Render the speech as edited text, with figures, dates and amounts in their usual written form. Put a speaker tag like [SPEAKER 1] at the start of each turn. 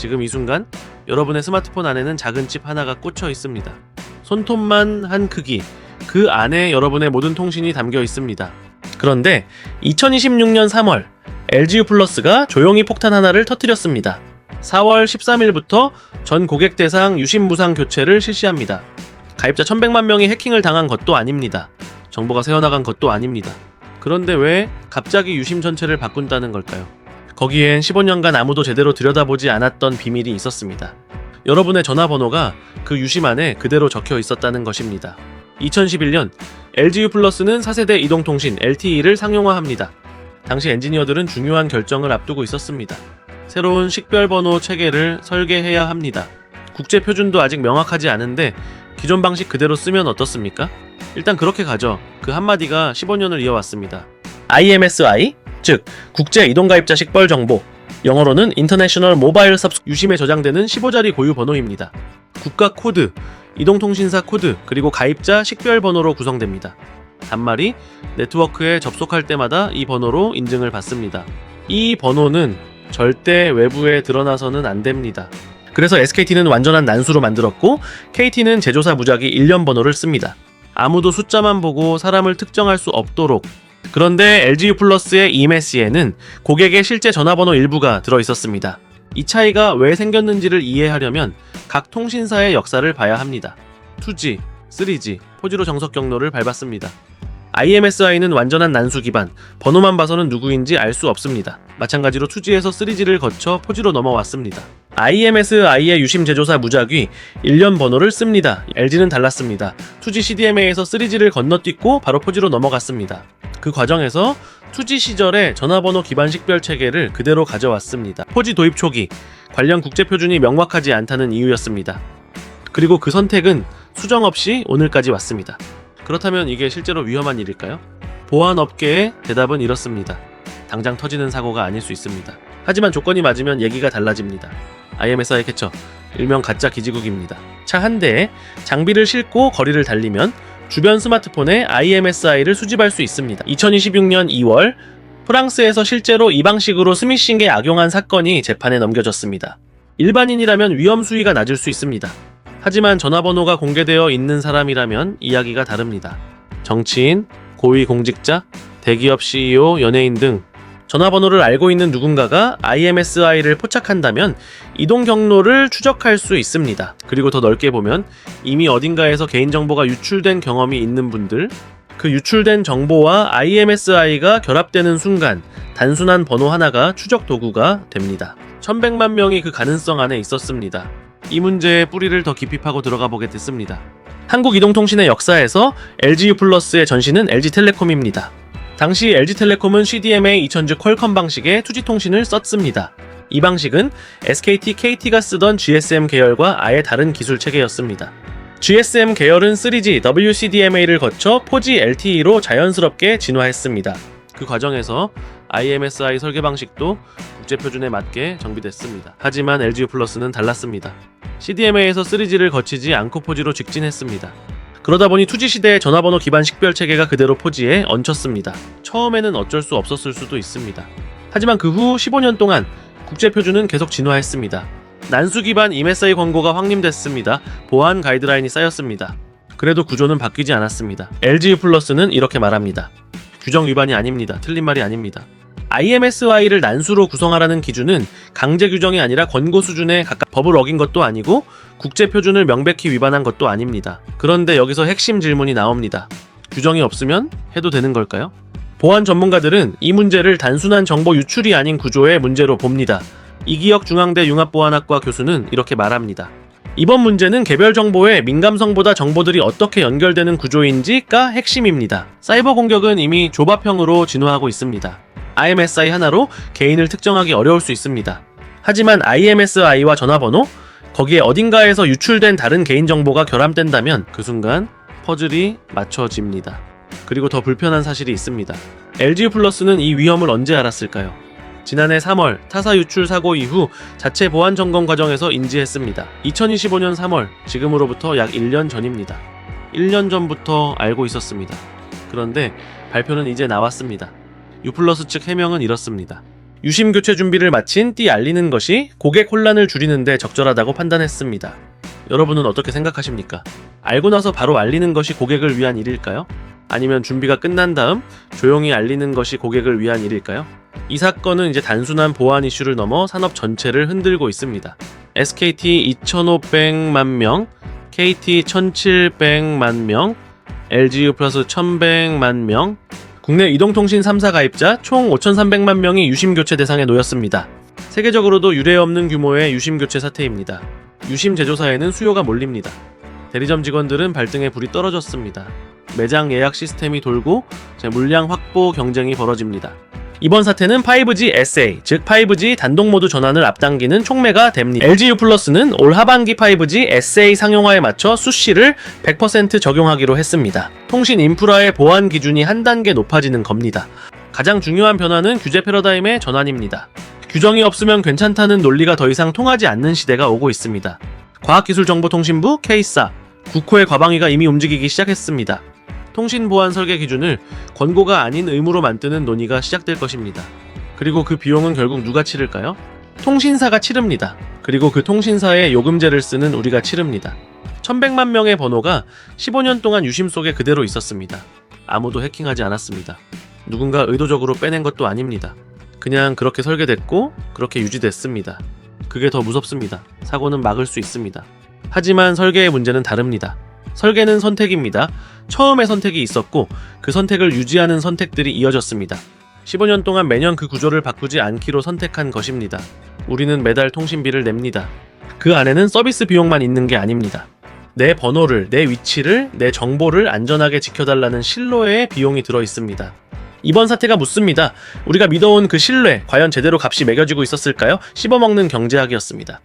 [SPEAKER 1] 지금 이 순간 여러분의 스마트폰 안에는 작은 칩 하나가 꽂혀 있습니다. 손톱만 한 크기, 그 안에 여러분의 모든 통신이 담겨 있습니다. 그런데 2026년 3월 LGU 플러스가 조용히 폭탄 하나를 터뜨렸습니다. 4월 13일부터 전 고객 대상 유심 무상 교체를 실시합니다. 가입자 1100만 명이 해킹을 당한 것도 아닙니다. 정보가 새어나간 것도 아닙니다. 그런데 왜 갑자기 유심 전체를 바꾼다는 걸까요? 거기엔 15년간 아무도 제대로 들여다보지 않았던 비밀이 있었습니다. 여러분의 전화번호가 그 유심 안에 그대로 적혀 있었다는 것입니다. 2011년 LGU 플러스는 4세대 이동통신 LTE를 상용화합니다. 당시 엔지니어들은 중요한 결정을 앞두고 있었습니다. 새로운 식별번호 체계를 설계해야 합니다. 국제 표준도 아직 명확하지 않은데 기존 방식 그대로 쓰면 어떻습니까? 일단 그렇게 가죠. 그 한마디가 15년을 이어왔습니다. IMSI, 즉 국제 이동가입자 식별 정보, 영어로는 International Mobile Subscription, 유심에 저장되는 15자리 고유 번호입니다. 국가 코드, 이동통신사 코드, 그리고 가입자 식별번호로 구성됩니다. 단말이 네트워크에 접속할 때마다 이 번호로 인증을 받습니다. 이 번호는 절대 외부에 드러나서는 안 됩니다. 그래서 SKT는 완전한 난수로 만들었고 KT는 제조사 무작위 1년 번호를 씁니다. 아무도 숫자만 보고 사람을 특정할 수 없도록. 그런데 LGU 플러스의 eMS에는 고객의 실제 전화번호 일부가 들어있었습니다. 이 차이가 왜 생겼는지를 이해하려면 각 통신사의 역사를 봐야 합니다. 2G, 3G, 4G로 정석 경로를 밟았습니다. IMSI는 완전한 난수 기반, 번호만 봐서는 누구인지 알 수 없습니다. 마찬가지로 2G에서 3G를 거쳐 4G로 넘어왔습니다. IMSI의 유심 제조사 무작위 1년 번호를 씁니다. LG는 달랐습니다. 2G CDMA에서 3G를 건너뛰고 바로 4G로 넘어갔습니다. 그 과정에서 2G 시절의 전화번호 기반 식별 체계를 그대로 가져왔습니다. 4G 도입 초기, 관련 국제 표준이 명확하지 않다는 이유였습니다. 그리고 그 선택은 수정 없이 오늘까지 왔습니다. 그렇다면 이게 실제로 위험한 일일까요? 보안업계의 대답은 이렇습니다. 당장 터지는 사고가 아닐 수 있습니다. 하지만 조건이 맞으면 얘기가 달라집니다. IMSI 캐쳐, 일명 가짜 기지국입니다. 차 한 대에 장비를 싣고 거리를 달리면 주변 스마트폰에 IMSI를 수집할 수 있습니다. 2026년 2월 프랑스에서 실제로 이 방식으로 스미싱에 악용한 사건이 재판에 넘겨졌습니다. 일반인이라면 위험 수위가 낮을 수 있습니다. 하지만 전화번호가 공개되어 있는 사람이라면 이야기가 다릅니다. 정치인, 고위공직자, 대기업 CEO, 연예인 등 전화번호를 알고 있는 누군가가 IMSI를 포착한다면 이동 경로를 추적할 수 있습니다. 그리고 더 넓게 보면 이미 어딘가에서 개인정보가 유출된 경험이 있는 분들, 그 유출된 정보와 IMSI가 결합되는 순간 단순한 번호 하나가 추적 도구가 됩니다. 1100만 명이 그 가능성 안에 있었습니다. 이 문제의 뿌리를 더 깊이 파고 들어가 보게 됐습니다. 한국이동통신의 역사에서 LGU 플러스의 전신은 LG텔레콤입니다. 당시 LG텔레콤은 CDMA 2000즈 퀄컴 방식의 2G 통신을 썼습니다. 이 방식은 SKT, KT가 쓰던 GSM 계열과 아예 다른 기술 체계였습니다. GSM 계열은 3G, WCDMA를 거쳐 4G LTE로 자연스럽게 진화했습니다. 그 과정에서 IMSI 설계 방식도 국제 표준에 맞게 정비됐습니다. 하지만 LGU 플러스는 달랐습니다. CDMA에서 3G를 거치지 않고 4G로 직진했습니다. 그러다 보니 2G 시대의 전화번호 기반 식별 체계가 그대로 4G에 얹혔습니다. 처음에는 어쩔 수 없었을 수도 있습니다. 하지만 그 후 15년 동안 국제 표준은 계속 진화했습니다. 난수 기반 eMSI 권고가 확립됐습니다. 보안 가이드라인이 쌓였습니다. 그래도 구조는 바뀌지 않았습니다. LGU 플러스는 이렇게 말합니다. 규정 위반이 아닙니다. 틀린 말이 아닙니다. IMSI를 난수로 구성하라는 기준은 강제 규정이 아니라 권고 수준에 가까운 법을 어긴 것도 아니고 국제 표준을 명백히 위반한 것도 아닙니다. 그런데 여기서 핵심 질문이 나옵니다. 규정이 없으면 해도 되는 걸까요? 보안 전문가들은 이 문제를 단순한 정보 유출이 아닌 구조의 문제로 봅니다. 이기혁 중앙대 융합보안학과 교수는 이렇게 말합니다. 이번 문제는 개별 정보의 민감성보다 정보들이 어떻게 연결되는 구조인지가 핵심입니다. 사이버 공격은 이미 조밥형으로 진화하고 있습니다. IMSI 하나로 개인을 특정하기 어려울 수 있습니다. 하지만 IMSI와 전화번호, 거기에 어딘가에서 유출된 다른 개인정보가 결함된다면 그 순간 퍼즐이 맞춰집니다. 그리고 더 불편한 사실이 있습니다. LGU 플러스는 이 위험을 언제 알았을까요? 지난해 3월 타사 유출 사고 이후 자체 보안 점검 과정에서 인지했습니다. 2025년 3월, 지금으로부터 약 1년 전입니다. 1년 전부터 알고 있었습니다. 그런데 발표는 이제 나왔습니다. U 플러스 측 해명은 이렇습니다. 유심 교체 준비를 마친 띠 알리는 것이 고객 혼란을 줄이는 데 적절하다고 판단했습니다. 여러분은 어떻게 생각하십니까? 알고 나서 바로 알리는 것이 고객을 위한 일일까요? 아니면 준비가 끝난 다음 조용히 알리는 것이 고객을 위한 일일까요? 이 사건은 이제 단순한 보안 이슈를 넘어 산업 전체를 흔들고 있습니다. SKT 2,500만 명, KT 1,700만 명, LGU 플러스 1,100만 명, 국내 이동통신 3사 가입자 총 5,300만 명이 유심 교체 대상에 놓였습니다. 세계적으로도 유례없는 규모의 유심 교체 사태입니다. 유심 제조사에는 수요가 몰립니다. 대리점 직원들은 발등에 불이 떨어졌습니다. 매장 예약 시스템이 돌고 물량 확보 경쟁이 벌어집니다. 이번 사태는 5G SA, 즉 5G 단독모드 전환을 앞당기는 촉매가 됩니다. LGU 플러스는 올 하반기 5G SA 상용화에 맞춰 수시를 100% 적용하기로 했습니다. 통신 인프라의 보안 기준이 한 단계 높아지는 겁니다. 가장 중요한 변화는 규제 패러다임의 전환입니다. 규정이 없으면 괜찮다는 논리가 더 이상 통하지 않는 시대가 오고 있습니다. 과학기술정보통신부 K사, 국호의 과방위가 이미 움직이기 시작했습니다. 통신보안 설계 기준을 권고가 아닌 의무로 만드는 논의가 시작될 것입니다. 그리고 그 비용은 결국 누가 치를까요? 통신사가 치릅니다. 그리고 그 통신사의 요금제를 쓰는 우리가 치릅니다. 1,100만 명의 번호가 15년 동안 유심 속에 그대로 있었습니다. 아무도 해킹하지 않았습니다. 누군가 의도적으로 빼낸 것도 아닙니다. 그냥 그렇게 설계됐고 그렇게 유지됐습니다. 그게 더 무섭습니다. 사고는 막을 수 있습니다. 하지만 설계의 문제는 다릅니다. 설계는 선택입니다. 처음에 선택이 있었고 그 선택을 유지하는 선택들이 이어졌습니다. 15년 동안 매년 그 구조를 바꾸지 않기로 선택한 것입니다. 우리는 매달 통신비를 냅니다. 그 안에는 서비스 비용만 있는 게 아닙니다. 내 번호를, 내 위치를, 내 정보를 안전하게 지켜달라는 신뢰의 비용이 들어 있습니다. 이번 사태가 묻습니다. 우리가 믿어온 그 신뢰, 과연 제대로 값이 매겨지고 있었을까요? 씹어먹는 경제학이었습니다.